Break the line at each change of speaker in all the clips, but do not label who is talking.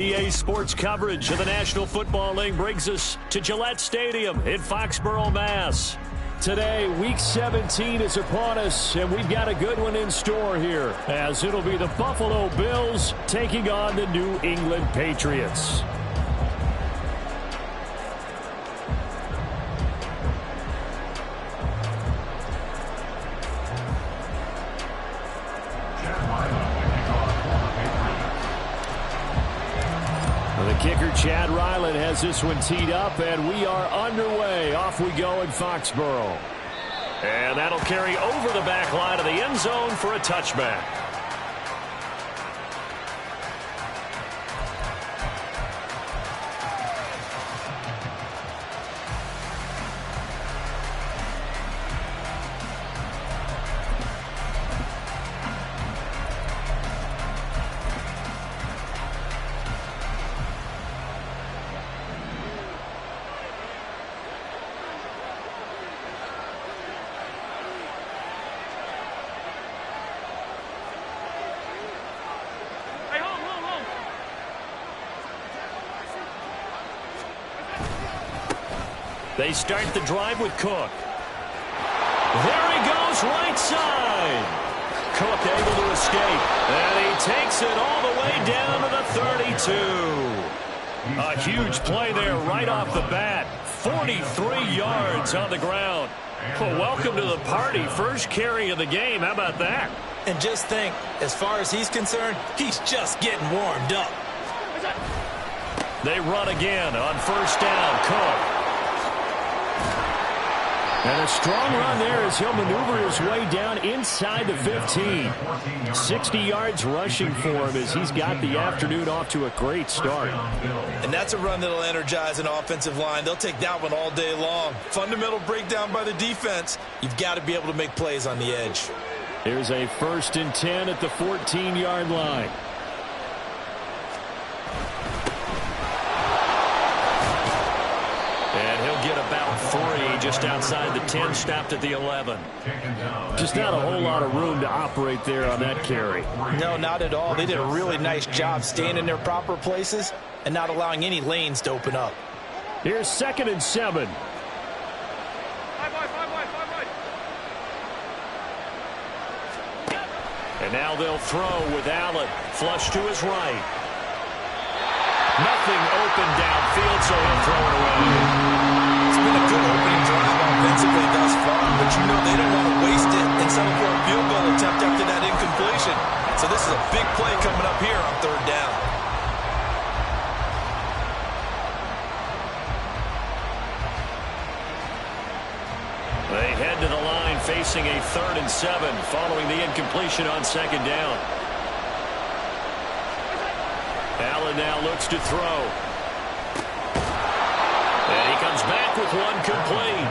EA Sports coverage of the National Football League brings us to Gillette Stadium in Foxborough, Mass. Today, Week 17 is upon us, and we've got a good one in store here, as it'll be the Buffalo Bills taking on the New England Patriots. The kicker, Chad Ryland, has this one teed up, and we are underway. Off we go in Foxborough. And that'll carry over the back line of the end zone for a touchback. They start the drive with Cook. There he goes, right side. Cook able to escape, and he takes it all the way down to the 32. A huge play there right off the bat. 43 yards on the ground. Well, welcome to the party. First carry of the game. How about that?
And just think, as far as he's concerned, he's just getting warmed up.
They run again on first down. Cook. And a strong run there as he'll maneuver his way down inside the 15. 60 yards rushing for him as he's got the afternoon off to a great start.
And that's a run that'll energize an offensive line. They'll take that one all day long. Fundamental breakdown by the defense. You've got to be able to make plays on the edge.
Here's a 1st and 10 at the 14-yard line. Get about 3 just outside the 10, stopped at the 11. Just not a whole lot of room to operate there on that carry.
No, not at all. They did a really nice job staying in their proper places and not allowing any lanes to open up.
Here's 2nd and 7. And now they'll throw with Allen. Flush to his right. Nothing open downfield, so he'll throw it away.
It's been a good opening drive offensively thus far, but you know they don't want to waste it and settle for a field goal attempt after that incompletion. So this is a big play coming up here on 3rd down.
They head to the line facing a 3rd and 7 following the incompletion on 2nd down. Allen now looks to throw. And he comes back with one complete.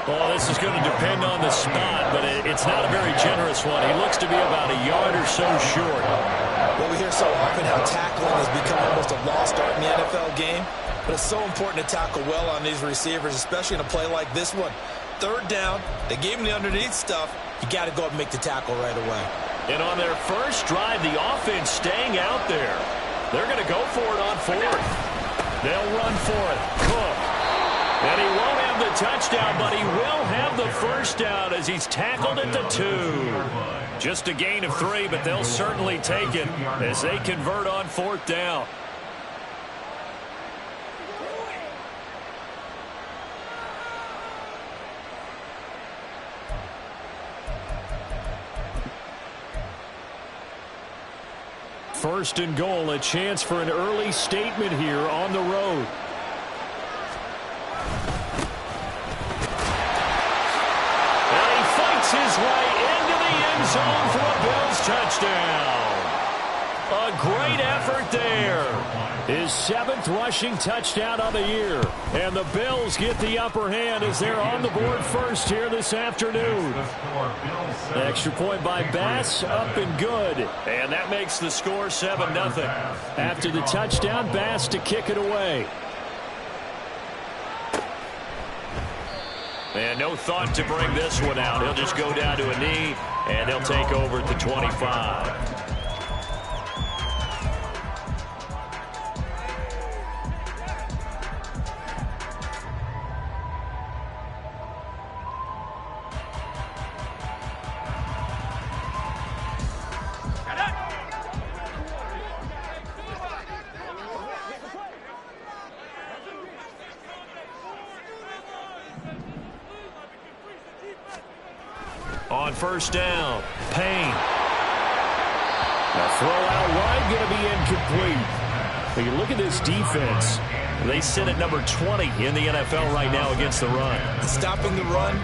Oh, this is going to depend on the spot, but it's not a very generous one. He looks to be about a yard or so short.
Well, we hear so often how tackling has become almost a lost art in the NFL game, but it's so important to tackle well on these receivers, especially in a play like this one. 3rd down, they gave him the underneath stuff. You got to go up and make the tackle right away.
And on their first drive, the offense staying out there. They're going to go for it on 4th. They'll run for it. Cook. And he won't have the touchdown, but he will have the first down as he's tackled at the 2. Just a gain of 3, but they'll certainly take it as they convert on 4th down. First and goal, a chance for an early statement here on the road. And he fights his way into the end zone for a Bills touchdown. A great effort there. His 7th rushing touchdown of the year. And the Bills get the upper hand as they're on the board first here this afternoon. The extra point by Bass, up and good. And that makes the score 7-0. After the touchdown, Bass to kick it away. And no thought to bring this one out. He'll just go down to a knee, and he'll take over at the 25. On first down, Payne. The throw out wide going to be incomplete. When you look at this defense, they sit at number 20 in the NFL right now against the run.
Stopping the run,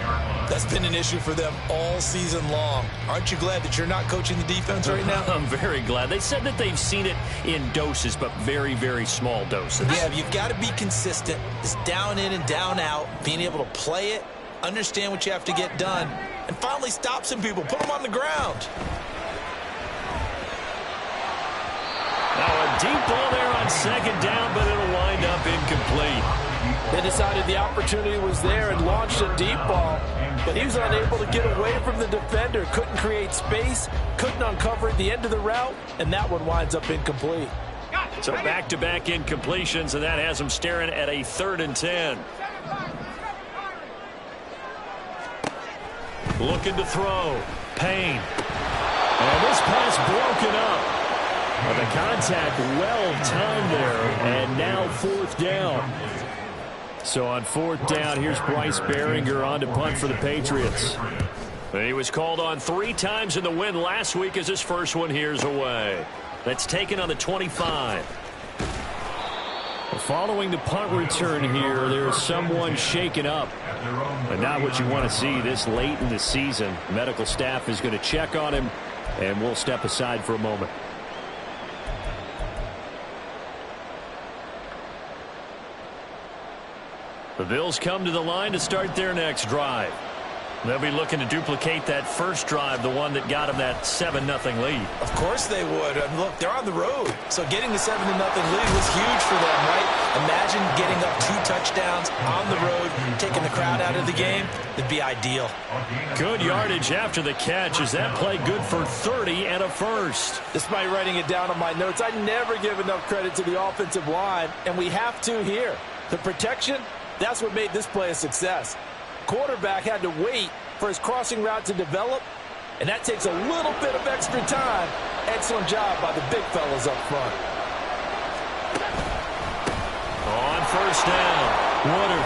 that's been an issue for them all season long. Aren't you glad that you're not coaching the defense right now?
I'm very glad. They said that they've seen it in doses, but very, very small doses.
Yeah, you've got to be consistent. It's down in and down out, being able to play it, understand what you have to get done, and finally stop some people, put them on the ground.
Now a deep ball there on second down, but it'll wind up incomplete.
They decided the opportunity was there and launched a deep ball, but he was unable to get away from the defender, couldn't create space, couldn't uncover the end of the route, and that one winds up incomplete.
So back-to-back incompletions, and that has him staring at a 3rd and 10. Looking to throw. Payne. And this pass broken up. Well, the contact well-timed there, and now 4th down. So on 4th down, here's Bryce Behringer on to punt for the Patriots. He was called on 3 times in the win last week as his first one here's away. That's taken on the 25. Following the punt return here, there's someone shaken up. But not what you want to see this late in the season. Medical staff is going to check on him, and we'll step aside for a moment. The Bills come to the line to start their next drive. They'll be looking to duplicate that first drive, the one that got them that 7-0 lead.
Of course they would. Look, they're on the road. So getting the 7-0 lead was huge for them, right? Imagine getting up 2 touchdowns on the road, taking the crowd out of the game. It'd be ideal.
Good yardage after the catch. Is that play good for 30 and a first?
Despite writing it down on my notes, I never give enough credit to the offensive line, and we have to here. The protection, that's what made this play a success. Quarterback had to wait for his crossing route to develop, and that takes a little bit of extra time. Excellent job by the big fellas up front.
On first down, Woodard.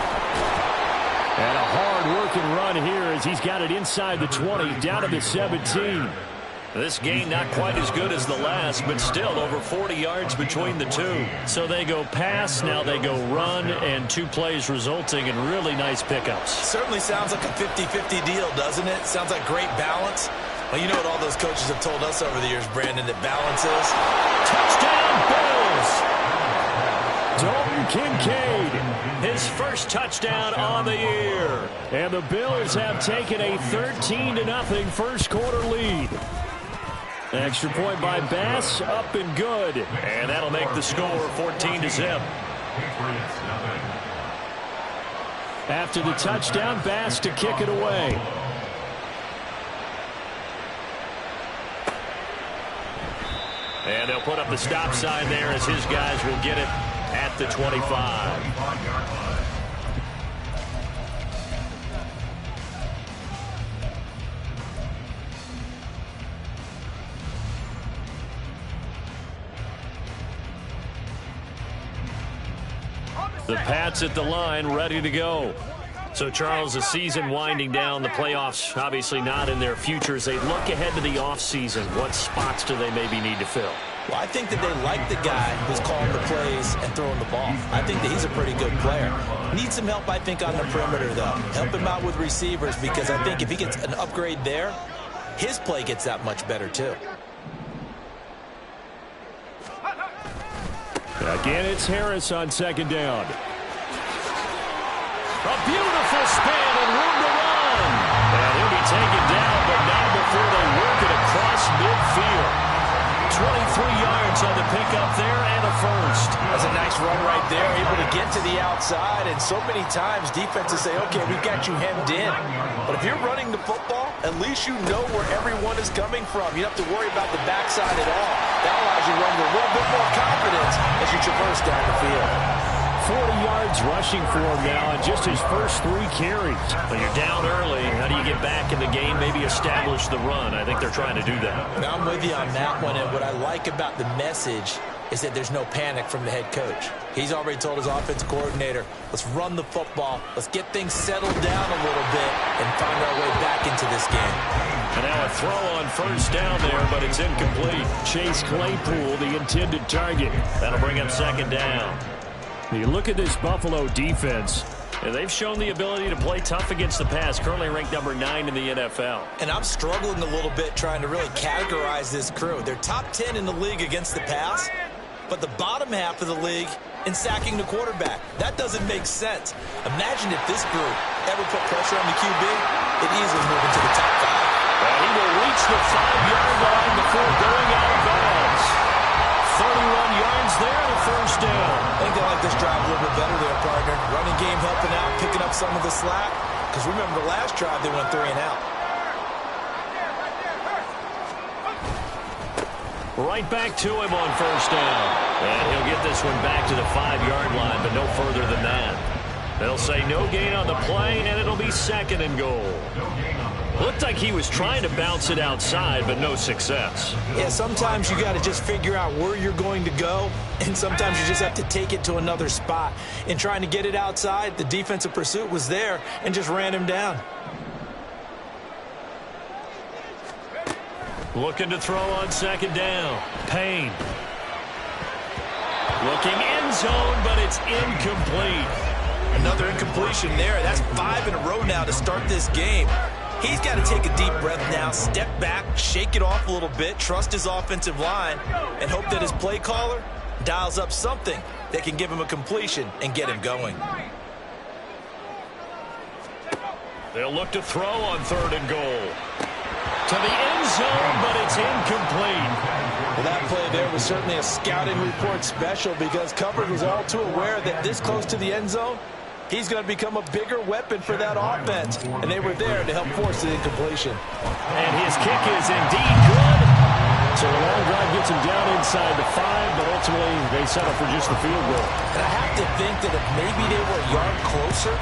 And a hard-working run here as he's got it inside the 20, down to the 17. This game not quite as good as the last, but still over 40 yards between the two. So they go pass, now they go run, and 2 plays resulting in really nice pickups.
Certainly sounds like a 50-50 deal, doesn't it? Sounds like great balance. Well, you know what all those coaches have told us over the years, Brandon, that balance is?
Touchdown, Bills! Dalton Kincaid, his first touchdown on the year. And the Bills have taken a 13-0 first quarter lead. Extra point by Bass, up and good. And that'll make the score 14-0. After the touchdown, Bass to kick it away. And they'll put up the stop sign there as his guys will get it at the 25. The Pats at the line, ready to go. So, Charles, the season winding down, the playoffs obviously not in their future. As they look ahead to the offseason, what spots do they maybe need to fill?
Well, I think that they like the guy who's calling the plays and throwing the ball. I think that he's a pretty good player. Needs some help, I think, on the perimeter, though. Help him out with receivers, because I think if he gets an upgrade there, his play gets that much better, too.
Again, it's Harris on second down. A beautiful span and room to run. And he'll be taken down, but not before they work it across midfield. 23 yards on the pickup there and a first.
That's a nice run right there, able to get to the outside. And so many times defenses say, okay, we've got you hemmed in. But if you're running the football, at least you know where everyone is coming from. You don't have to worry about the backside at all. That allows you to run with a little bit more confidence as you traverse down the field.
40 yards rushing for him now in just his first 3 carries. But you're down early. How do you get back in the game, maybe establish the run? I think they're trying to do that.
Now, I'm with you on that one, and what I like about the message is that there's no panic from the head coach. He's already told his offensive coordinator, let's run the football, let's get things settled down a little bit and find our way back into this game.
And now a throw on first down there, but it's incomplete. Chase Claypool, the intended target. That'll bring up second down. You look at this Buffalo defense, and they've shown the ability to play tough against the pass, currently ranked number 9 in the NFL.
And I'm struggling a little bit trying to really categorize this crew. They're top 10 in the league against the pass, but the bottom half of the league in sacking the quarterback. That doesn't make sense. Imagine if this group ever put pressure on the QB, it easily move into the top 5.
And he will reach the 5-yard line before going out of bounds. 31 yards there and a first down.
I think they like this drive a little bit better there, partner. Running game helping out, picking up some of the slack. Because remember the last drive, they went 3 and out.
Right back to him on first down. And he'll get this one back to the 5-yard line, but no further than that. They'll say no gain on the play, and it'll be second and goal. Looked like he was trying to bounce it outside, but no success.
Yeah, sometimes you got to just figure out where you're going to go, and sometimes you just have to take it to another spot. In trying to get it outside, the defensive pursuit was there and just ran him down.
Looking to throw on second down. Payne. Looking end zone, but it's incomplete.
Another incompletion there. That's 5 in a row now to start this game. He's got to take a deep breath now, step back, shake it off a little bit, trust his offensive line, and hope that his play caller dials up something that can give him a completion and get him going.
They'll look to throw on third and goal. To the end zone, but it's incomplete.
Well, that play there was certainly a scouting report special because coverage was all too aware that this close to the end zone, he's going to become a bigger weapon for that offense. And they were there to help force the incompletion.
And his kick is indeed good. So the long drive gets him down inside the 5, but ultimately they settle for just the field goal.
And I have to think that if maybe they were a yard closer,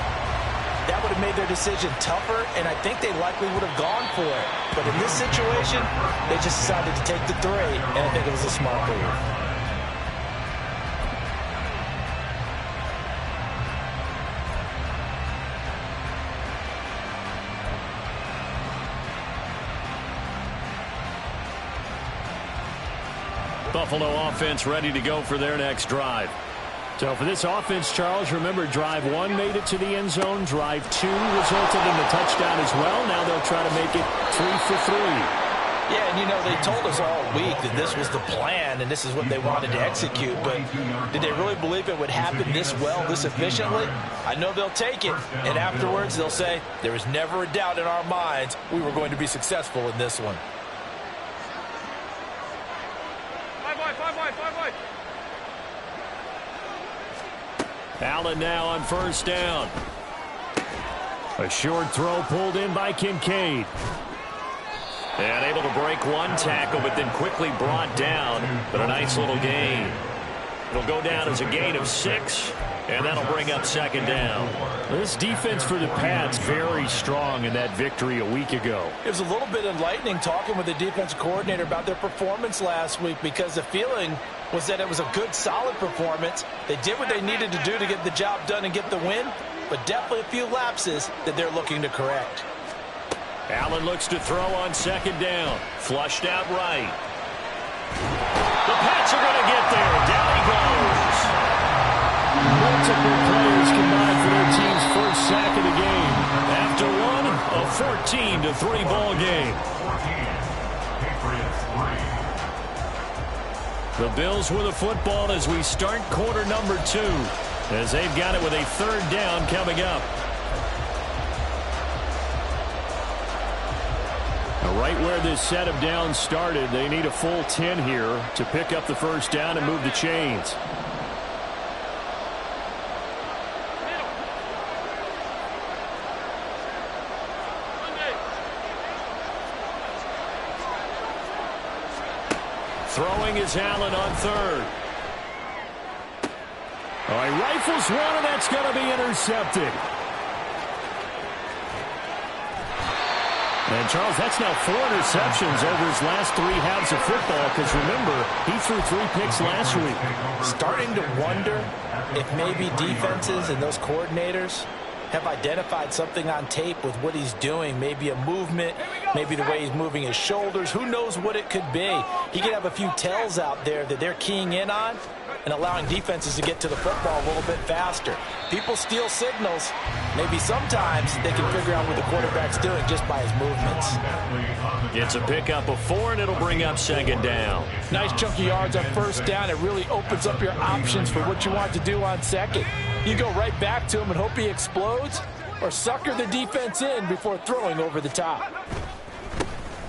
that would have made their decision tougher, and I think they likely would have gone for it. But in this situation, they just decided to take the 3, and I think it was a smart move.
Buffalo offense ready to go for their next drive. So for this offense, Charles, remember drive 1 made it to the end zone. Drive 2 resulted in a touchdown as well. Now they'll try to make it 3 for 3.
Yeah, and you know, they told us all week that this was the plan and this is what they wanted to execute. But did they really believe it would happen this well, this efficiently? I know they'll take it. And afterwards, they'll say, there was never a doubt in our minds we were going to be successful in this one.
Allen now on first down. A short throw pulled in by Kincaid. And able to break one tackle, but then quickly brought down. But a nice little gain. It'll go down as a gain of 6, and that'll bring up second down. This defense for the Pats very strong in that victory a week ago.
It was a little bit enlightening talking with the defensive coordinator about their performance last week because the feeling was that it was a good, solid performance. They did what they needed to do to get the job done and get the win, but definitely a few lapses that they're looking to correct.
Allen looks to throw on second down. Flushed out right. The Pats are going to get there. Down he goes. Multiple players combined for their team's first sack of the game. After one, a 14-3 ball game. The Bills with the football as we start quarter number 2, as they've got it with a third down coming up. Right where this set of downs started, they need a full 10 here to pick up the first down and move the chains. Throwing is Allen on third. All right, rifles one, and that's going to be intercepted. And, Charles, that's now 4 interceptions over his last 3 halves of football because, remember, he threw 3 picks last week.
Starting to wonder if maybe defenses and those coordinators have identified something on tape with what he's doing, maybe a movement, maybe the way he's moving his shoulders. Who knows what it could be? He could have a few tells out there that they're keying in on and allowing defenses to get to the football a little bit faster. People steal signals. Maybe sometimes they can figure out what the quarterback's doing just by his movements.
It's a pickup of 4, and it'll bring up second down.
Nice chunky yards on first down. It really opens up your options for what you want to do on second. You go right back to him and hope he explodes, or sucker the defense in before throwing over the top.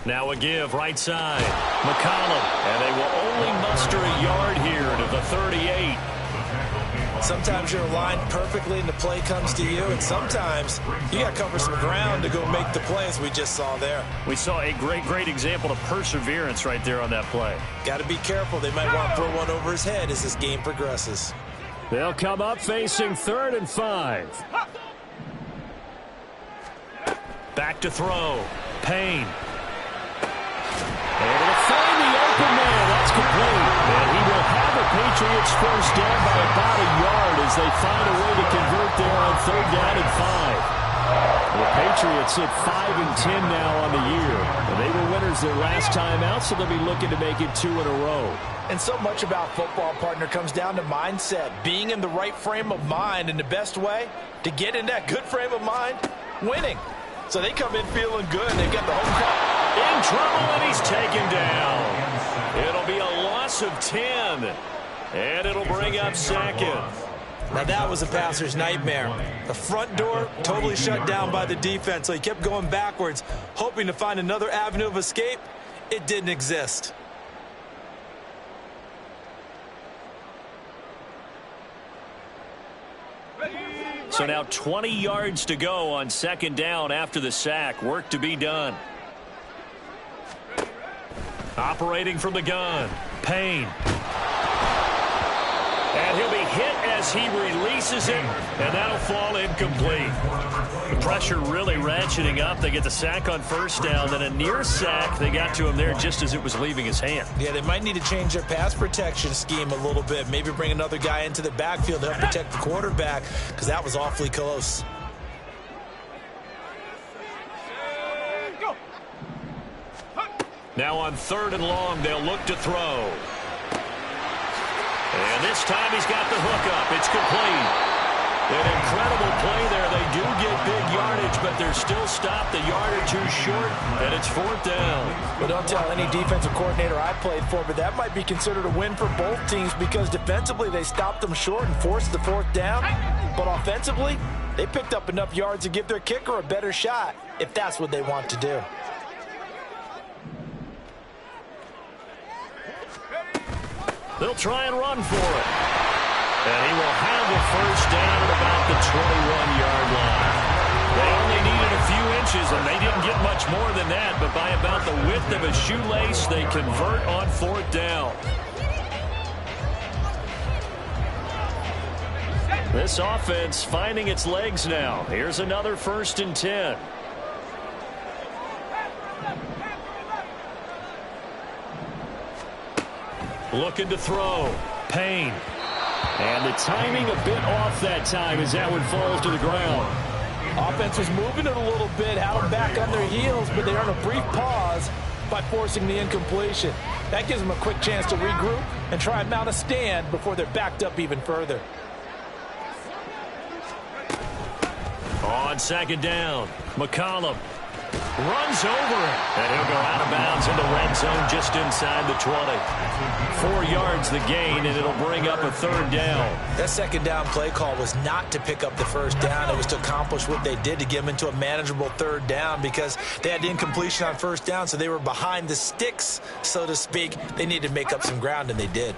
Now a give, right side. McCollum, and they will only muster a yard here to the 38.
Sometimes you're aligned perfectly and the play comes to you, and sometimes you got to cover some ground to go make the play, as we just saw there.
We saw a great example of perseverance right there on that play.
Got to be careful. They might want to throw one over his head as this game progresses.
They'll come up facing 3rd and 5. Back to throw. Payne. And it'll find the open man. That's complete. And he will have the Patriots first down by about a yard as they find a way to convert there on 3rd down and 5. The Patriots sit 5 and 10 now on the year. And they were winners their last time out, so they'll be looking to make it 2 in a row.
And so much about football, partner, comes down to mindset. Being in the right frame of mind, and the best way to get in that good frame of mind, winning. So they come in feeling good, and they've got the home crowd
in trouble, and he's taken down. It'll be a loss of 10, and it'll bring up second.
Now that was a passer's nightmare. The front door totally shut down by the defense, so he kept going backwards, hoping to find another avenue of escape. It didn't exist.
So now 20 yards to go on 2nd down after the sack. Work to be done. Operating from the gun. Payne. And he'll be hit as he releases it, and that'll fall incomplete. The pressure really ratcheting up. They get the sack on 1st down, then a near sack. They got to him there just as it was leaving his hand.
Yeah, they might need to change their pass protection scheme a little bit. Maybe bring another guy into the backfield to help protect the quarterback, because that was awfully close.
Now on 3rd and long, they'll look to throw. And this time he's got the hook up. It's complete. An incredible play there. They do get big yardage, but they're still stopped a yard or 2 short, and it's 4th down.
Well, don't tell any defensive coordinator I played for, but that might be considered a win for both teams because defensively they stopped them short and forced the 4th down. But offensively, they picked up enough yards to give their kicker a better shot if that's what they want to do.
They'll try and run for it. And he will have the 1st down at about the 21-yard line. They only needed a few inches, and they didn't get much more than that. But by about the width of a shoelace, they convert on 4th down. This offense finding its legs now. Here's another 1st and 10. Looking to throw. Payne. And the timing a bit off that time as that one falls to the ground.
Offense was moving it a little bit, had them back on their heels, but they earn a brief pause by forcing the incompletion. That gives them a quick chance to regroup and try and mount a stand before they're backed up even further.
On 2nd down, McCollum runs over it, and he'll go out of bounds in the red zone just inside the 20. 4 yards the gain, and it'll bring up a 3rd down.
That 2nd down play call was not to pick up the 1st down. It was to accomplish what they did to get them into a manageable 3rd down because they had the incompletion on 1st down, so they were behind the sticks, so to speak. They needed to make up some ground, and they did.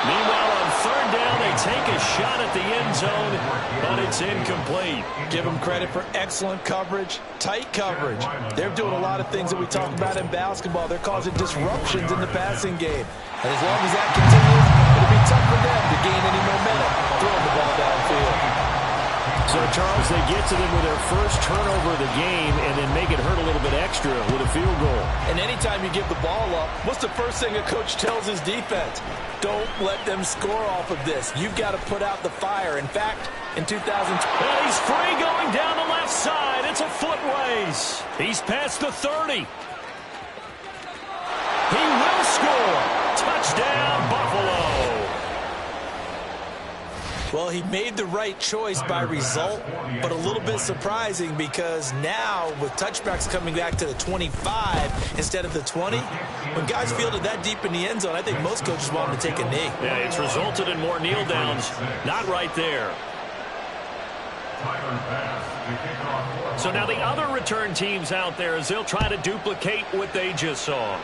Meanwhile, on 3rd down, they take a shot at the end zone, but it's incomplete.
Give them credit for excellent coverage, tight coverage. They're doing a lot of things that we talk about in basketball. They're causing disruptions in the passing game. And as long as that continues, it'll be tough for them to gain any momentum throwing the ball downfield.
So, Charles, they get to them with their first turn over the game and then make it hurt a little bit extra with a field goal.
And anytime you give the ball up, what's the first thing a coach tells his defense? Don't let them score off of this. You've got to put out the fire. In fact, in 2020...
And he's free going down the left side. It's a foot race. He's past the 30. He will score. Touchdown, Buffalo.
Well, he made the right choice by result, but a little bit surprising because now with touchbacks coming back to the 25 instead of the 20, when guys fielded that deep in the end zone, I think most coaches want them to take a knee.
Yeah, it's resulted in more kneel downs. Not right there. So now the other return teams out there as they'll try to duplicate what they just saw.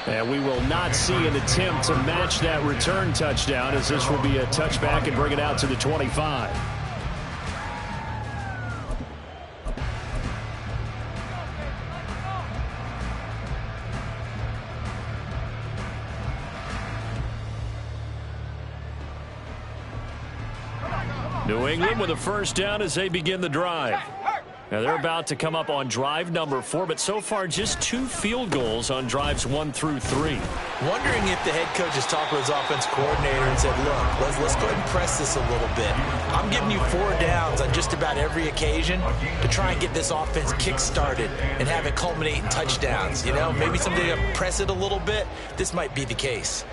And we will not see an attempt to match that return touchdown, as this will be a touchback and bring it out to the 25. New England with a first down as they begin the drive. Now they're about to come up on drive number 4, but so far just 2 field goals on drives 1 through 3.
Wondering if the head coach has talked with his offense coordinator and said, look, let's go ahead and press this a little bit. I'm giving you 4 downs on just about every occasion to try and get this offense kick-started and have it culminate in touchdowns. You know, maybe someday to press it a little bit. This might be the case.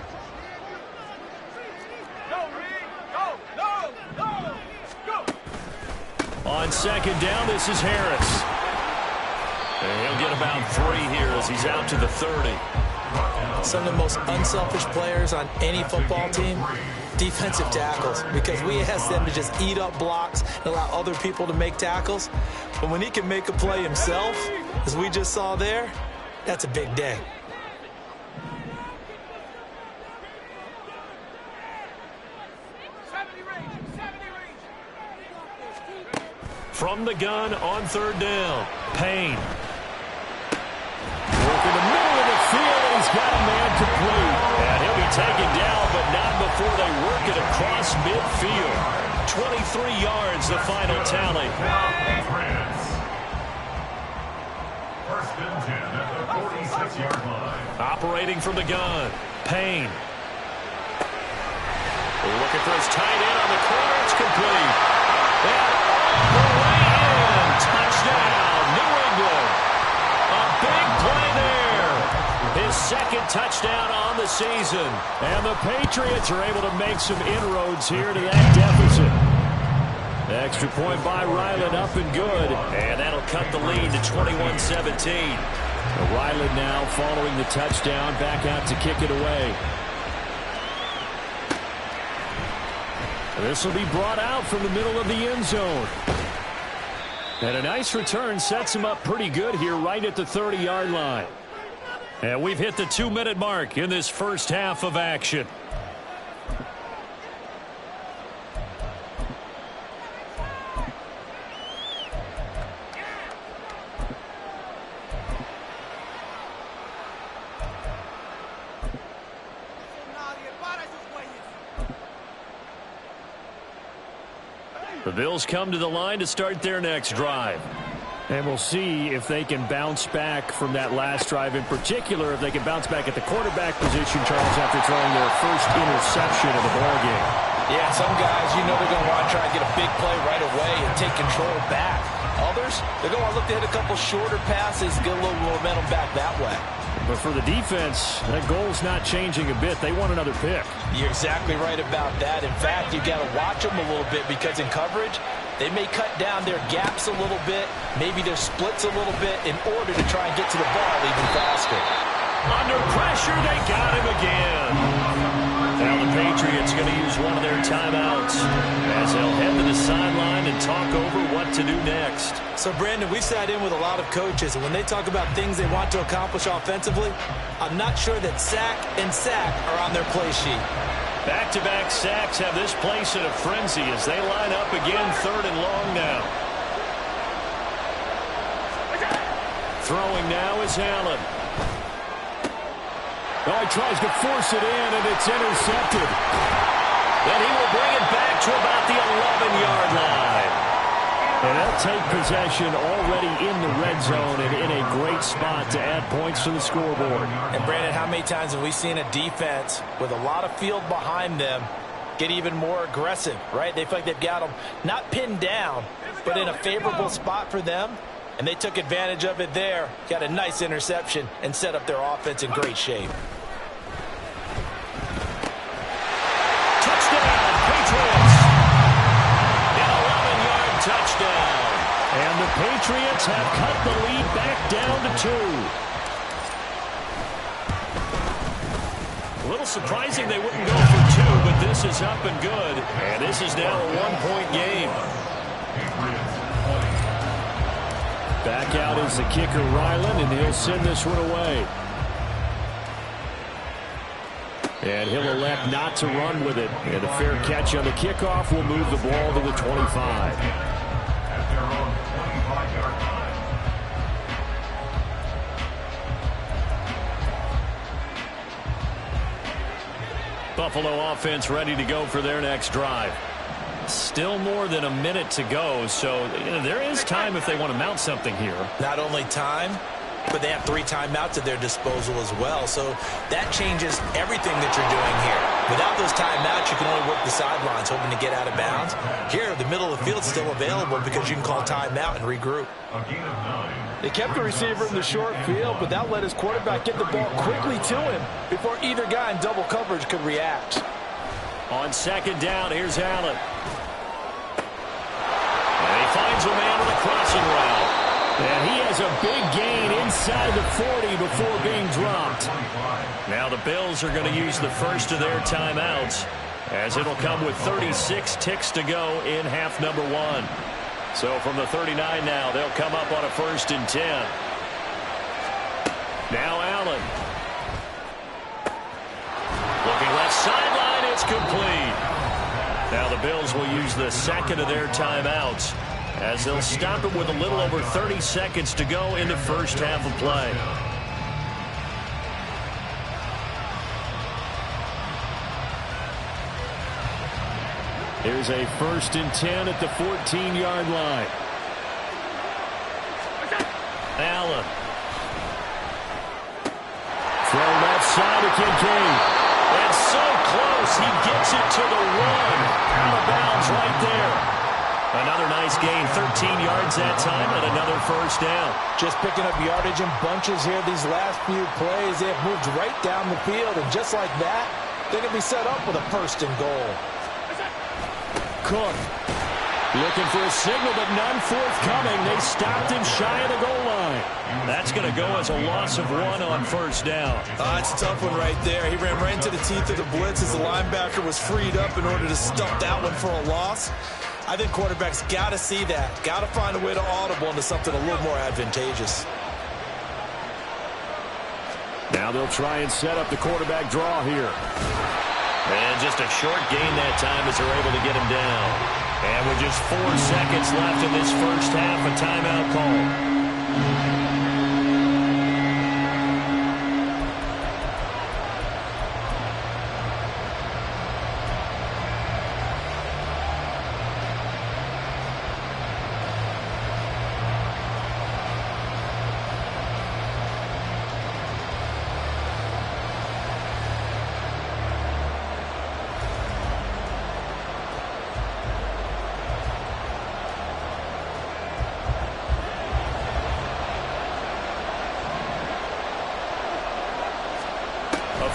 On second down, this is Harris. And he'll get about 3 here as he's out to the 30.
Some of the most unselfish players on any football team, defensive tackles, because we ask them to just eat up blocks and allow other people to make tackles. But when he can make a play himself, as we just saw there, that's a big day.
From the gun on third down, Payne. Working the middle of the field, and he's got a man complete. And he'll be taken down, but not before they work it across midfield. 23 yards, the final tally.
First and 10 at the 46-yard line.
Operating from the gun, Payne. Looking for his tight end on the corner. It's complete. And all the way in. Touchdown, New England. A big play there. His second touchdown on the season. And the Patriots are able to make some inroads here to that deficit. Extra point by Ryland, up and good. And that'll cut the lead to 21-17. Ryland now following the touchdown, back out to kick it away. This will be brought out from the middle of the end zone. And a nice return sets him up pretty good here right at the 30-yard line. And we've hit the 2-minute mark in this first half of action. The Bills come to the line to start their next drive. And we'll see if they can bounce back from that last drive. In particular, if they can bounce back at the quarterback position, Charles, after throwing their first interception of the ballgame.
Yeah, some guys, you know they're going to want to try and get a big play right away and take control back. Others, they're going to look to hit a couple shorter passes, get a little momentum back that way.
But for the defense, that goal's not changing a bit. They want another pick.
You're exactly right about that. In fact, you've got to watch them a little bit because in coverage, they may cut down their gaps a little bit, maybe their splits a little bit in order to try and get to the ball even faster.
Under pressure, they got him again. Now the Patriots going to use one of their timeouts as they'll head to the sideline and talk over what to do next.
So, Brandon, we sat in with a lot of coaches, and when they talk about things they want to accomplish offensively, I'm not sure that sack and sack are on their play sheet.
Back-to-back sacks have this place in a frenzy as they line up again, third and long now. Throwing now is Allen. Oh, he tries to force it in, and it's intercepted. And he will bring it back to about the 11-yard line. And they'll take possession already in the red zone and in a great spot to add points to the scoreboard.
And, Brandon, how many times have we seen a defense with a lot of field behind them get even more aggressive, right? They feel like they've got them not pinned down, but in a favorable spot for them. And they took advantage of it there. Got a nice interception and set up their offense in great shape.
Touchdown, Patriots! An 11-yard touchdown. And the Patriots have cut the lead back down to 2. A little surprising they wouldn't go for 2, but this is up and good. And this is now a one-point game. Back out is the kicker, Ryland, and he'll send this one away. And he'll elect not to run with it. And a fair catch on the kickoff will move the ball to the 25.
At their own 25-yard line.
Buffalo offense ready to go for their next drive. Still more than a minute to go, so there is time if they want to mount something here.
Not only time, but they have 3 timeouts at their disposal as well. So that changes everything that you're doing here. Without those timeouts, you can only work the sidelines, hoping to get out of bounds. Here, the middle of the field is still available because you can call timeout and regroup.
A gain of 9.
They kept the receiver in the short field, but that let his quarterback get the ball quickly to him before either guy in double coverage could react.
On second down, here's Allen. And he finds a man with a crossing route. And he has a big gain inside the 40 before being dropped. Now the Bills are going to use the first of their timeouts, as it'll come with 36 ticks to go in half number 1. So from the 39 now, they'll come up on a 1st and 10. Now Allen. Looking left sideline, it's complete. Now the Bills will use the second of their timeouts, as they'll stop it with a little over 30 seconds to go in the first half of play. Here's a 1st and 10 at the 14-yard line. Allen. Throw left side to Kincaid. And so close, he gets it to the 1. Out of bounds right there. Another nice gain, 13 yards that time, and another 1st down.
Just picking up yardage in bunches here these last few plays. They have moved right down the field, and just like that, they're going to be set up with a 1st and goal.
Cook looking for a signal, but none forthcoming. They stopped him shy of the goal line. That's going to go as a loss of 1 on 1st down.
It's a tough one right there. He ran right into the teeth of the blitz as the linebacker was freed up in order to stuff that one for a loss. I think quarterbacks got to see that. Got to find a way to audible into something a little more advantageous.
Now they'll try and set up the quarterback draw here. And just a short gain that time as they're able to get him down. And with just 4 seconds left in this first half, a timeout call.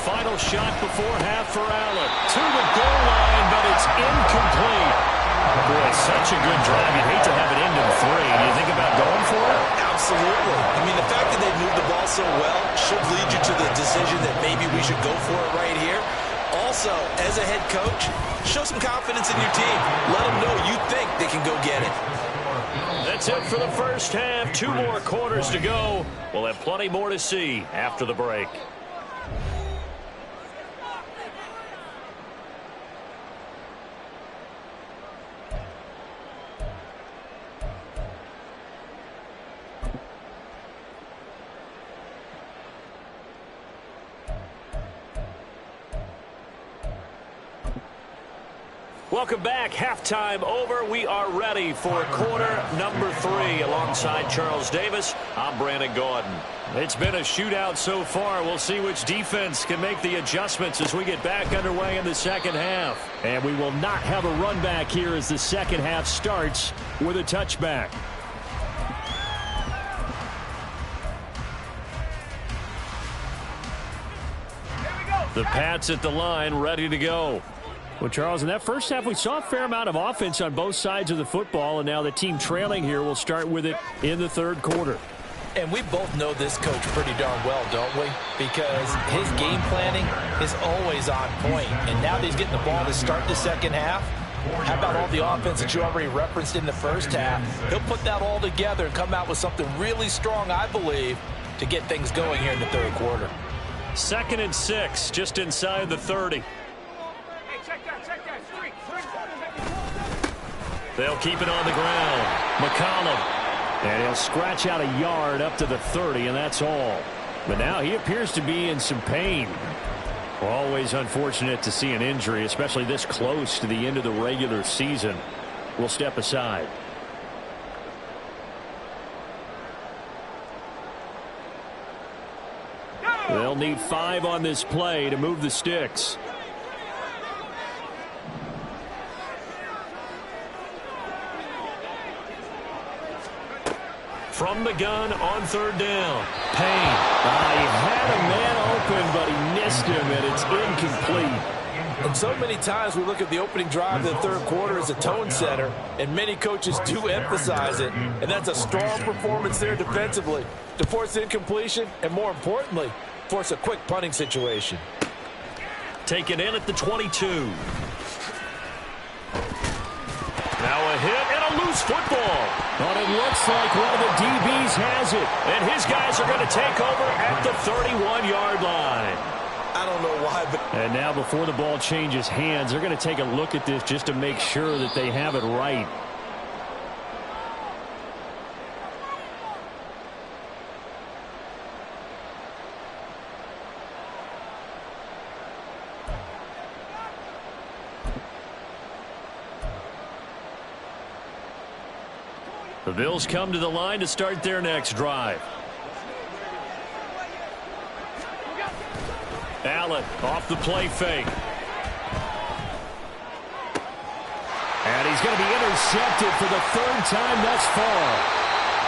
Final shot before half for Allen. To the goal line, but it's incomplete. Boy, such a good drive. You'd hate to have it end in 3. Do you think about going for it?
Absolutely. I mean, the fact that they moved the ball so well should lead you to the decision that maybe we should go for it right here. Also, as a head coach, show some confidence in your team. Let them know you think they can go get it.
That's it for the first half. 2 more quarters to go. We'll have plenty more to see after the break. Welcome back. Halftime over. We are ready for quarter number 3. Alongside Charles Davis, I'm Brandon Gordon. It's been a shootout so far. We'll see which defense can make the adjustments as we get back underway in the second half. And we will not have a run back here as the second half starts with a touchback. The Pats at the line, ready to go. Well, Charles, in that first half, we saw a fair amount of offense on both sides of the football, and now the team trailing here will start with it in the third quarter.
And we both know this coach pretty darn well, don't we? Because his game planning is always on point. And now that he's getting the ball to start the second half, how about all the offense that you already referenced in the first half? He'll put that all together and come out with something really strong, I believe, to get things going here in the third quarter.
2nd and 6, just inside the 30. They'll keep it on the ground. McCollum. And he'll scratch out a yard up to the 30, and that's all. But now he appears to be in some pain. Always unfortunate to see an injury, especially this close to the end of the regular season. We'll step aside. They'll need 5 on this play to move the sticks. From the gun on 3rd down. Payne. He had a man open, but he missed him, and it's incomplete.
And so many times we look at the opening drive of the third quarter as a tone setter, and many coaches do emphasize it. And that's a strong performance there defensively to force incompletion and, more importantly, force a quick punting situation.
Taken in at the 22. Now a hit and a loose football. But it looks like one of the DBs has it. And his guys are going to take over at the 31-yard line.
I don't know why, but...
And now before the ball changes hands, they're going to take a look at this just to make sure that they have it right. The Bills come to the line to start their next drive. Allen off the play fake. And he's going to be intercepted for the 3rd time thus far.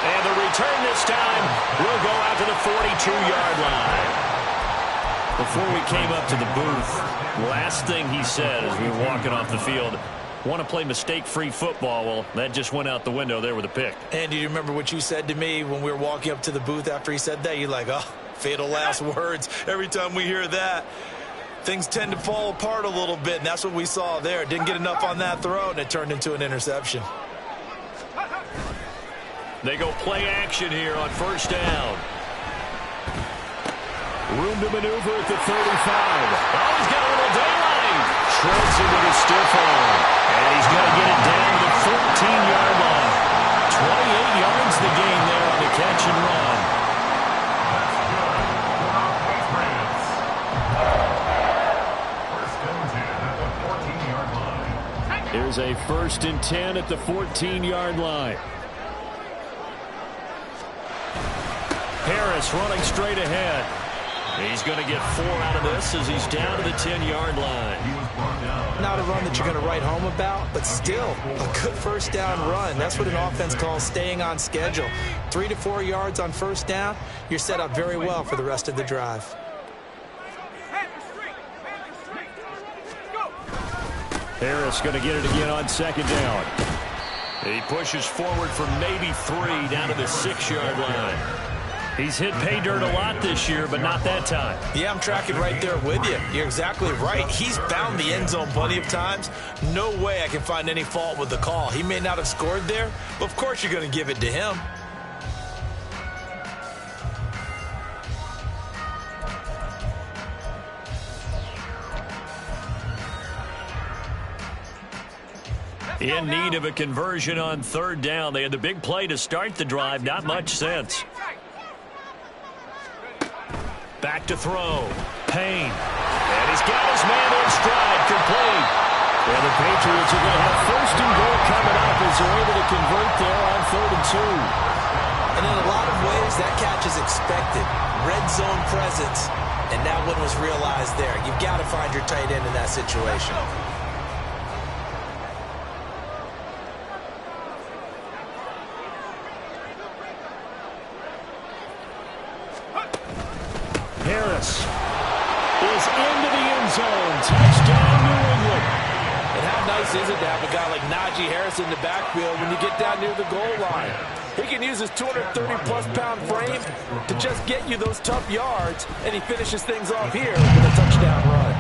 And the return this time will go out to the 42-yard line. Before we came up to the booth, last thing he said as we were walking off the field, want to play mistake-free football. Well, that just went out the window there with a pick.
And do you remember what you said to me when we were walking up to the booth after he said that? You're like, oh, fatal last words. Every time we hear that, things tend to fall apart a little bit, and that's what we saw there. Didn't get enough on that throw, and it turned into an interception.
They go play action here on 1st down. Room to maneuver at the 35. Oh, he's got a little daylight. Shreds it with his stiff arm. And he's going to get it down to the 14-yard line. 28 yards the gain there on the catch and run. Here's a 1st and 10 at the 14-yard line. Harris running straight ahead. He's going to get 4 out of this as he's down to the 10-yard line.
Not a run that you're going to write home about, but still a good 1st down run. That's what an offense calls staying on schedule. 3 to 4 yards on 1st down, you're set up very well for the rest of the drive.
Harris going to get it again on 2nd down. He pushes forward for maybe 3 down to the 6-yard line. He's hit pay dirt a lot this year, but not that time.
Yeah, I'm tracking right there with you. You're exactly right. He's found the end zone plenty of times. No way I can find any fault with the call. He may not have scored there, but of course you're going to give it to him.
In need of a conversion on 3rd down. They had the big play to start the drive. Not much sense. Back to throw. Payne. And he's got his man in stride. Complete. And the Patriots are going to have first and goal coming up as they're able to convert there on 3rd and 2.
And in a lot of ways, that catch is expected. Red zone presence, and that one was realized there. You've got to find your tight end in that situation.
Harris is into the end zone. Touchdown, New England.
And how nice is it to have a guy like Najee Harris in the backfield when you get down near the goal line? He can use his 230-plus pound frame to just get you those tough yards, and he finishes things off here with a touchdown run.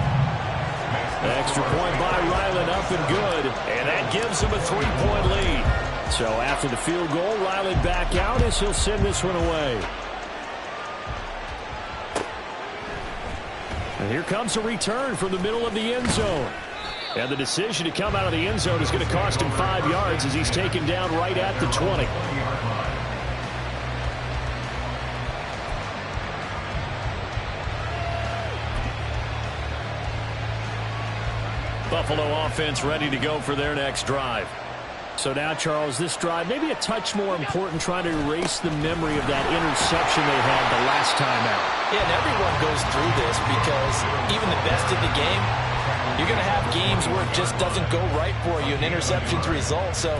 Extra point by Ryland, up and good, and that gives him a 3-point lead. So after the field goal, Ryland back out as he'll send this one away. And here comes a return from the middle of the end zone. And the decision to come out of the end zone is going to cost him 5 yards as he's taken down right at the 20. Buffalo offense ready to go for their next drive. So now, Charles, this drive maybe a touch more important, trying to erase the memory of that interception they had the last time out.
Yeah, and everyone goes through this because even the best in the game, you're going to have games where it just doesn't go right for you, and interceptions result. So,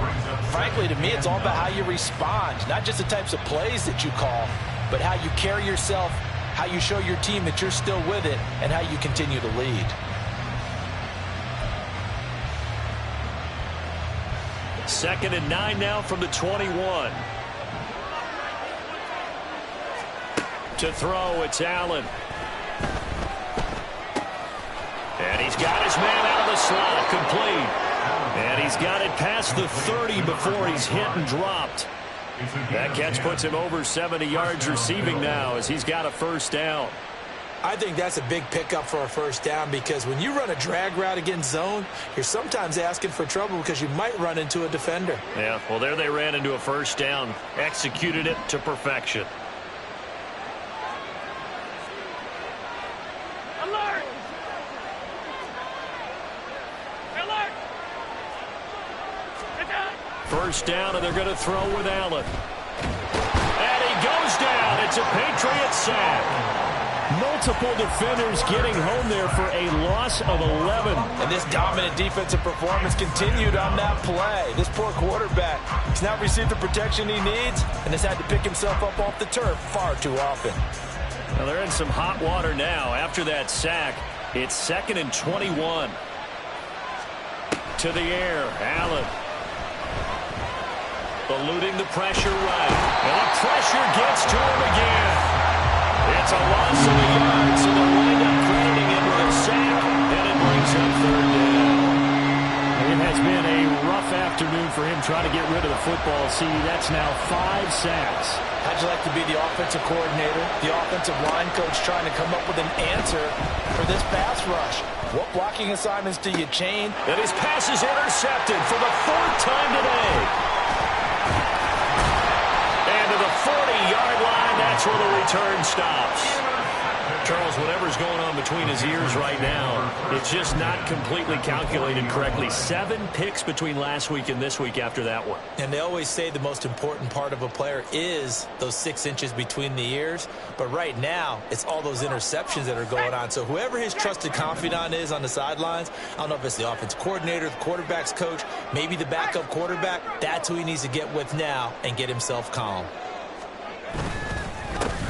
frankly, to me, it's all about how you respond, not just the types of plays that you call, but how you carry yourself, how you show your team that you're still with it, and how you continue to lead.
Second and 9 now from the 21. To throw, it's Allen. And he's got his man out of the slot, complete. And he's got it past the 30 before he's hit and dropped. That catch puts him over 70 yards receiving now as he's got a first down.
I think that's a big pickup for a first down because when you run a drag route against zone, you're sometimes asking for trouble because you might run into a defender.
Yeah, well, there they ran into a first down, executed it to perfection.
Alert! Alert! Get down!
First down, and they're going to throw with Allen. And he goes down. It's a Patriot sack. Multiple defenders getting home there for a loss of 11.
And this dominant defensive performance continued on that play. This poor quarterback has not received the protection he needs and has had to pick himself up off the turf far too often.
Well, they're in some hot water now. After that sack, it's 2nd and 21. To the air, Allen. Eluding the pressure right. And the pressure gets to him again. It's a loss of a yard, so they'll wind up crediting him with a sack, and it brings up 3rd down. It has been a rough afternoon for him trying to get rid of the football. See, that's now 5 sacks.
How'd you like to be the offensive coordinator, the offensive line coach trying to come up with an answer for this pass rush? What blocking assignments do you chain?
And his pass is intercepted for the 4th time today. And to the 40-yard line, that's where the return stops. Charles, whatever's going on between his ears right now, it's just not completely calculated correctly. 7 picks between last week and this week after that one.
And they always say the most important part of a player is those 6 inches between the ears. But right now, it's all those interceptions that are going on. So whoever his trusted confidant is on the sidelines, I don't know if it's the offensive coordinator, the quarterback's coach, maybe the backup quarterback, that's who he needs to get with now and get himself calm.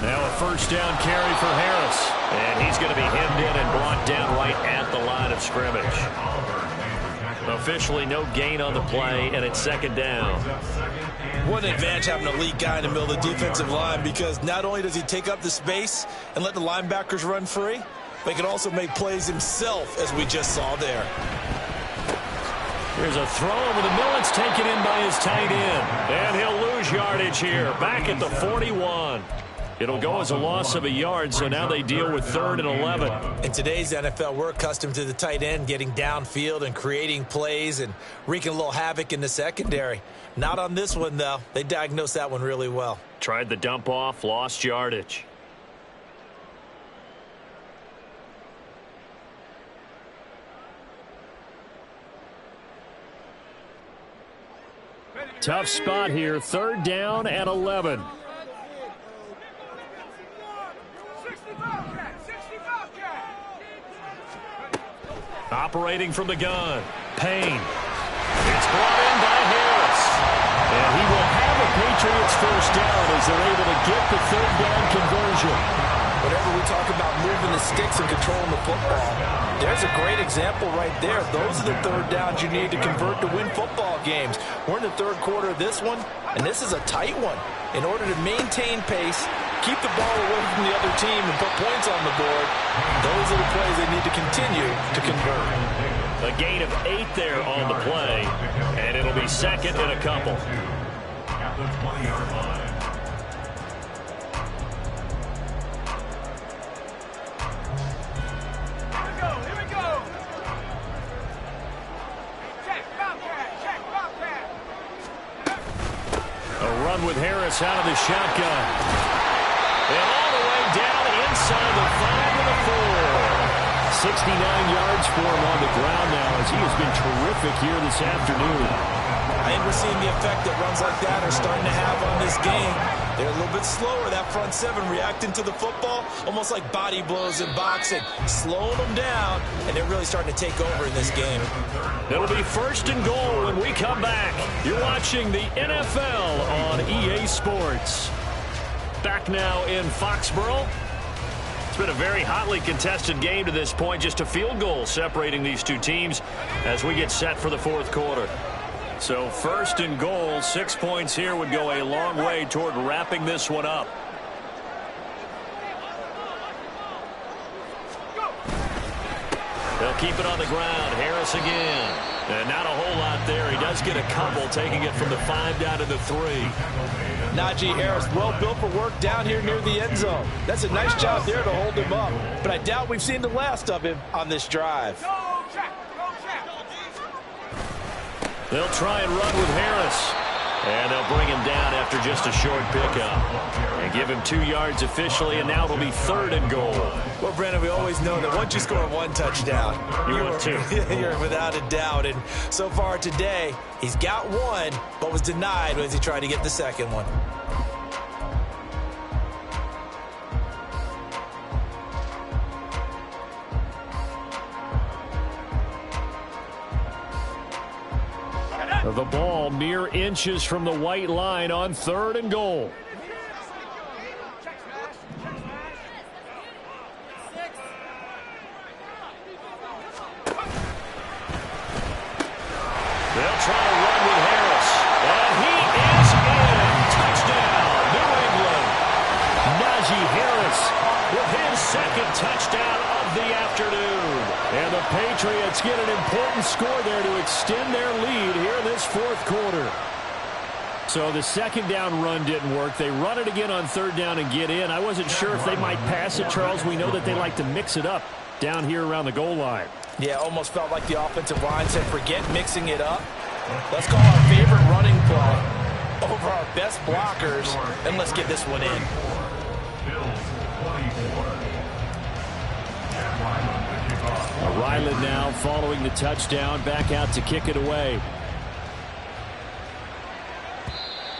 Now a first down carry for Harris. And he's going to be hemmed in and brought down right at the line of scrimmage. Officially no gain on the play, and it's 2nd down.
What an advantage having an elite guy in the middle of the defensive line, because not only does he take up the space and let the linebackers run free, but he can also make plays himself, as we just saw there.
There's a throw over the middle. It's taken in by his tight end. And he'll lose yardage here, back at the 41. It'll go as a loss of a yard, so now they deal with 3rd and 11.
In today's NFL, we're accustomed to the tight end getting downfield and creating plays and wreaking a little havoc in the secondary. Not on this one, though. They diagnosed that one really well.
Tried the dump off, lost yardage. Tough spot here, 3rd down and 11. Operating from the gun, Payne. It's brought in by Harris. And he will have a Patriots first down as they're able to get the 3rd down conversion.
Whenever we talk about moving the sticks and controlling the football, there's a great example right there. Those are the 3rd downs you need to convert to win football games. We're in the 3rd quarter of this one, and this is a tight one. In order to maintain pace, keep the ball away from the other team, and put points on the board, those are the plays they need to continue to convert.
A gain of 8 there on the play, and it'll be 2nd and a couple.
At the 20-yard line.
Here we go. Check, Bobcat.
A run with Harris out of the shotgun. And all the way down inside the 5 to the 4. 69 yards for him on the ground now as he has been terrific here this afternoon.
I think we're seeing the effect that runs like that are starting to have on this game. They're a little bit slower, that front 7, reacting to the football, almost like body blows in boxing, slowing them down, and they're really starting to take over in this game.
It'll be 1st and goal when we come back. You're watching the NFL on EA Sports. Back now in Foxborough. It's been a very hotly contested game to this point. Just a field goal separating these two teams as we get set for the 4th quarter. So 1st and goal, 6 points here would go a long way toward wrapping this one up. They'll keep it on the ground. Harris again. And not a whole lot there. He does get a couple, taking it from the 5 down to the 3.
Najee Harris, well built for work down here near the end zone. That's a nice job there to hold him up. But I doubt we've seen the last of him on this drive.
Go check.
They'll try and run with Harris. And they'll bring him down after just a short pickup. And give him 2 yards officially, and now it'll be 3rd and goal.
Well, Brandon, we always know that once you score 1 touchdown,
You're 2.
You're without a doubt. And so far today, he's got 1, but was denied as he tried to get the 2nd one.
The ball mere inches from the white line on 3rd and goal. They'll try to run with Harris. And he is in. Touchdown, New England. Najee Harris with his 2nd touchdown of the afternoon. And the Patriots get an important score there to extend their lead here in this 4th quarter. So the 2nd down run didn't work. They run it again on 3rd down and get in. I wasn't sure if they might pass it, Charles. We know that they like to mix it up down here around the goal line.
Yeah, almost felt like the offensive line said, forget mixing it up. Let's call our favorite running play over our best blockers, and let's get this one in.
Ryland now following the touchdown, back out to kick it away.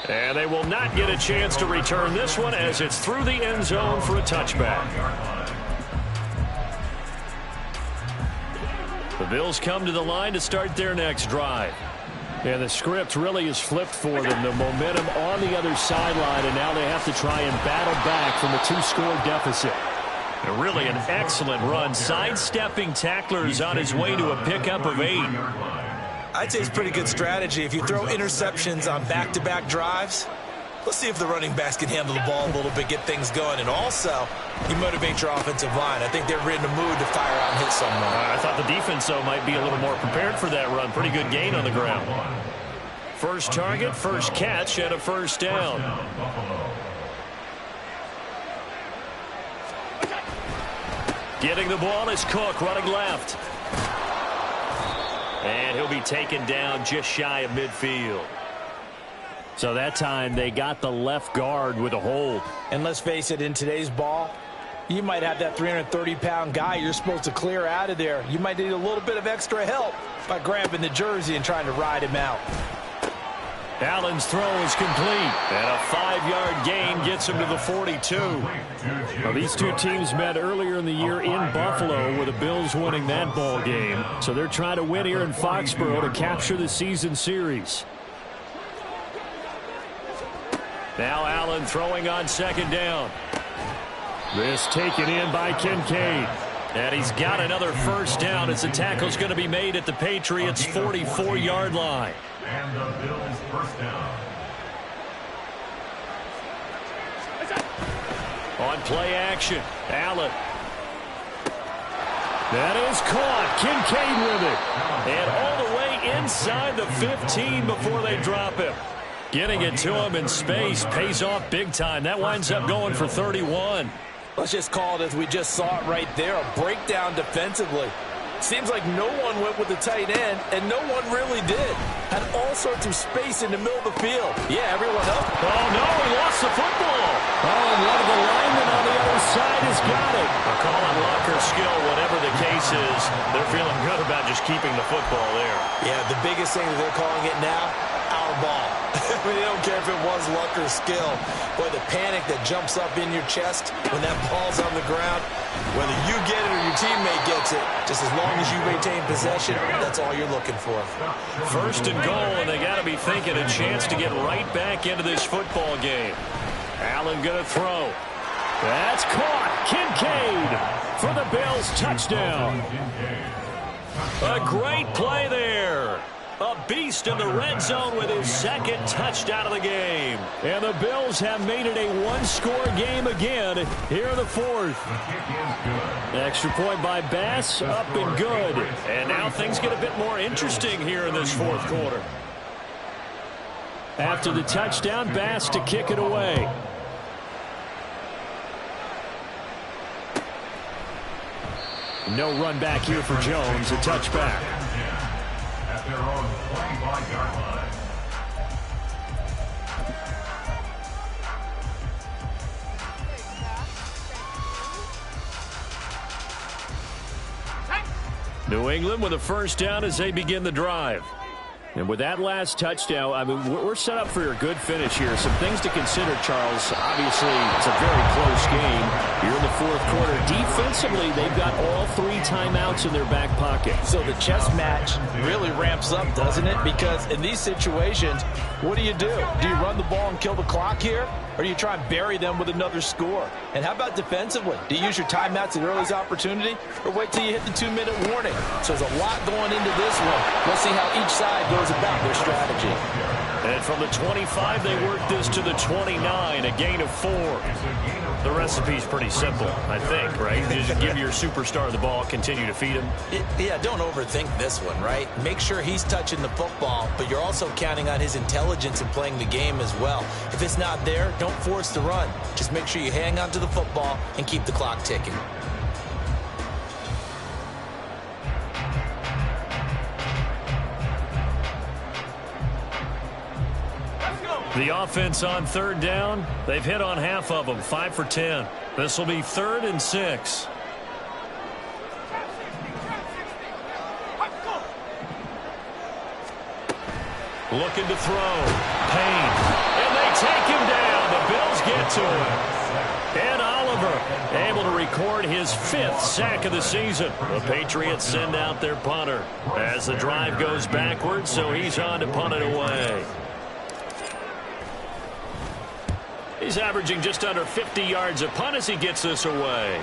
And they will not get a chance to return this one as it's through the end zone for a touchback. The Bills come to the line to start their next drive. And the script really is flipped for them. The momentum on the other sideline, and now they have to try and battle back from a 2-score deficit. And really an excellent run, sidestepping tacklers on his way to a pickup of 8.
I'd say it's pretty good strategy. If you throw interceptions on back-to-back drives, let's see if the running backs can handle the ball a little bit, get things going. And also, you motivate your offensive line. I think they're in the mood to fire out and hit someone.
I thought the defense, though, might be a little more prepared for that run. Pretty good gain on the ground. First target, first catch, and a 1st down. Getting the ball is Cook, running left. And he'll be taken down just shy of midfield. So that time they got the left guard with a hold.
And let's face it, in today's ball, you might have that 330-pound guy you're supposed to clear out of there. You might need a little bit of extra help by grabbing the jersey and trying to ride him out.
Allen's throw is complete, and a 5-yard gain gets him to the 42. Now, these two teams met earlier in the year in Buffalo, with the Bills winning that ball game. So they're trying to win here in Foxborough to capture the season series. Now Allen throwing on second down. This taken in by Kincaid. And he's got another first down as the tackle's going to be made at the Patriots' 44-yard line.
And the Bills first down.
On play action, Allen. That is caught. Kincaid with it. And all the way inside the 15 before they drop him. Getting it to him in space pays off big time. That winds up going for 31.
Let's just call it as we just saw it right there, a breakdown defensively. Seems like no one went with the tight end, and no one really did. Had all sorts of space in the middle of the field. Yeah, everyone up.
Oh, no, he lost the football. Oh, and one of the linemen on the other side has got it. A call on luck or skill, whatever the case is, they're feeling good about just keeping the football there.
Yeah, the biggest thing that they're calling it now, our ball. I mean, they don't care if it was luck or skill. Boy, the panic that jumps up in your chest when that ball's on the ground, whether you get it or your teammate gets it, just as long as you maintain possession, that's all you're looking for.
First and goal, and they got to be thinking a chance to get right back into this football game. Allen going to throw. That's caught. Kincaid for the Bills touchdown. A great play there. A beast in the red zone with his second touchdown of the game. And the Bills have made it a one-score game again here in the fourth. Extra point by Bass, up and good. And now things get a bit more interesting here in this fourth quarter. After the touchdown, Bass to kick it away. No run back here for Jones, a touchback.
At their own 25-yard line.
New England with a first down as they begin the drive. And with that last touchdown, I mean, we're set up for a good finish here. Some things to consider, Charles. Obviously, it's a very close game here in the fourth quarter. Defensively, they've got all 3 timeouts in their back pocket.
So the chess match really ramps up, doesn't it? Because in these situations, what do? Do you run the ball and kill the clock here? Or do you try and bury them with another score? And how about defensively? Do you use your timeouts at earliest opportunity? Or wait till you hit the 2-minute warning? So there's a lot going into this one. Let's see how each side goes about their strategy.
And from the 25, they work this to the 29, a gain of 4. The recipe's pretty simple, I think, right? You just give your superstar the ball, continue to feed him.
Yeah, don't overthink this one, right? Make sure he's touching the football, but you're also counting on his intelligence in playing the game as well. If it's not there, don't force the run. Just make sure you hang on to the football and keep the clock ticking.
The offense on third down, they've hit on half of them, 5 for 10. This will be 3rd and 6. Looking to throw. Payne. And they take him down. The Bills get to him. And Oliver able to record his 5th sack of the season. The Patriots send out their punter as the drive goes backwards, so he's on to punt it away. He's averaging just under 50 yards a punt as he gets this away.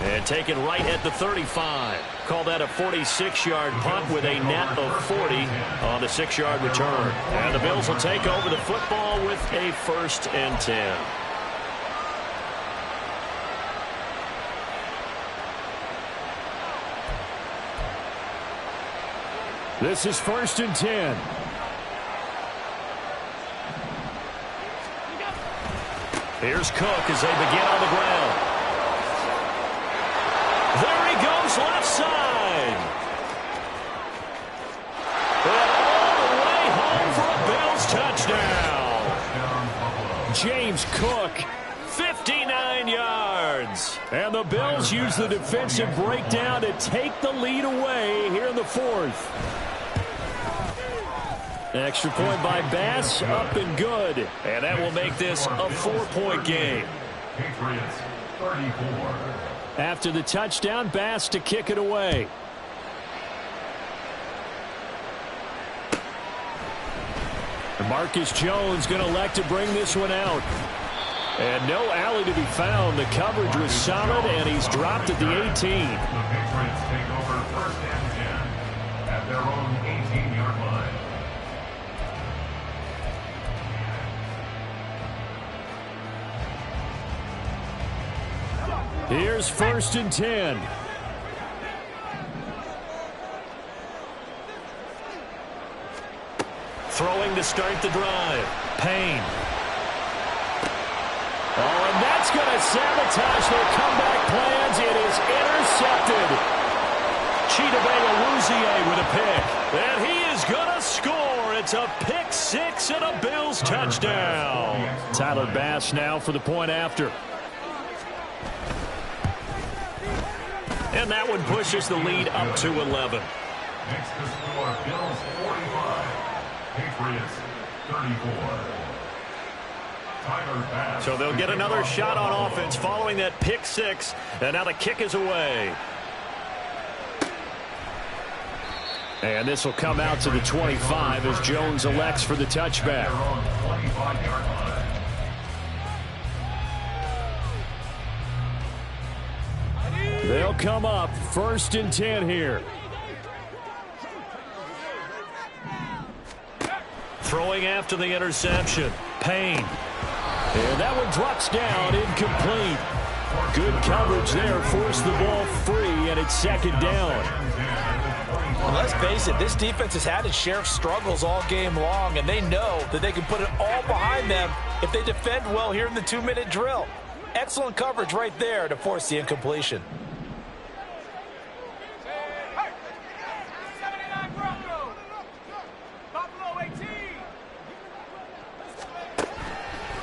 And taken right at the 35. Call that a 46-yard punt with a net of 40 on the 6-yard return. And the Bills will take over the football with a 1st and 10. This is 1st and 10. Here's Cook as they begin on the ground. There he goes, left side. And all the way home for a Bills touchdown. James Cook, 59 yards. And the Bills use the defensive breakdown to take the lead away here in the fourth. Extra point by Bass, up and good. And that will make this a 4-point game.
Patriots 34.
After the touchdown, Bass to kick it away. And Marcus Jones going to elect to bring this one out. And no alley to be found. The coverage was solid, and he's dropped at the 18.
The Patriots take over 1st and 10 at their own 18-yard line.
Here's 1st and 10. Throwing to start the drive. Payne. Oh, and that's going to sabotage their comeback plans. It is intercepted. Chidobe with a pick. And he is going to score. It's a pick six and a Bills touchdown. Tyler Bass now for the point after. And that one pushes the lead up to 11.
Next to score, Bills 45, Patriots 34. Tyler Bass.
So they'll get another shot on offense following that pick six. And now the kick is away. And this will come out to the 25 as Jones elects for the touchback. They'll come up 1st and 10 here. Throwing after the interception. Payne. And that one drops down, incomplete. Good coverage there, forced the ball free, and it's 2nd down.
Well, let's face it, this defense has had its share of struggles all game long, and they know that they can put it all behind them if they defend well here in the 2-minute drill. Excellent coverage right there to force the incompletion.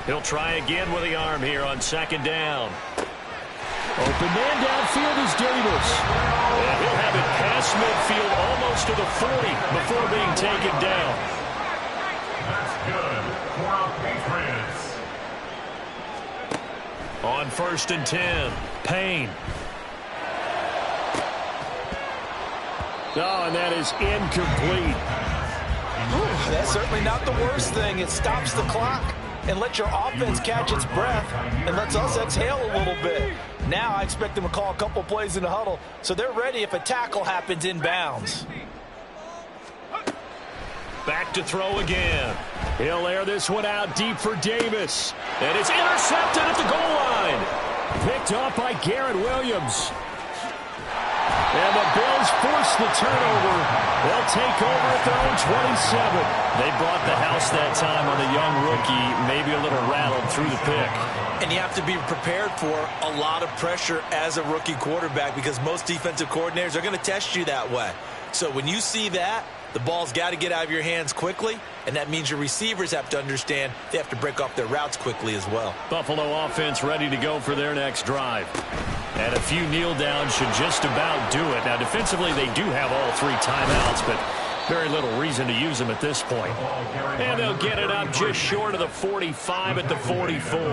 He'll try again with the arm here on 2nd down. Open man downfield is Davis. And he'll have it past midfield almost to the 40 before being taken down.
That's good for our Patriots.
On 1st and 10, Payne. Oh, and that is incomplete.
That's certainly not the worst thing. It stops the clock and lets your offense catch its breath and lets us exhale a little bit. Now I expect them to call a couple plays in the huddle so they're ready if a tackle happens inbounds.
Back to throw again. He'll air this one out deep for Davis. And it's intercepted at the goal line. Picked off by Garrett Williams. And the Bills force the turnover. They'll take over at their own 27. They brought the house that time on the young rookie, maybe a little rattled through the pick.
And you have to be prepared for a lot of pressure as a rookie quarterback because most defensive coordinators are going to test you that way. So when you see that, the ball's got to get out of your hands quickly, and that means your receivers have to understand they have to break off their routes quickly as well.
Buffalo offense ready to go for their next drive. And a few kneel downs should just about do it. Now, defensively, they do have all 3 timeouts, but very little reason to use them at this point. And they'll get it up just short of the 45 at the 44.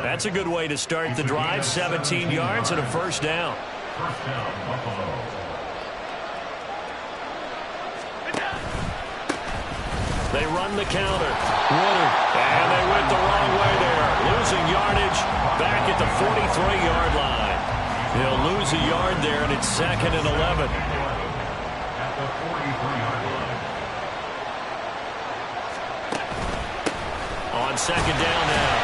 That's a good way to start the drive. 17 yards and a 1st down.
1st down, Buffalo.
They run the counter. Woodard. And they went the wrong way there. Losing yardage back at the 43-yard line. He'll lose a yard there, and it's 2nd and 11.
At the 43-yard line.
On 2nd down now.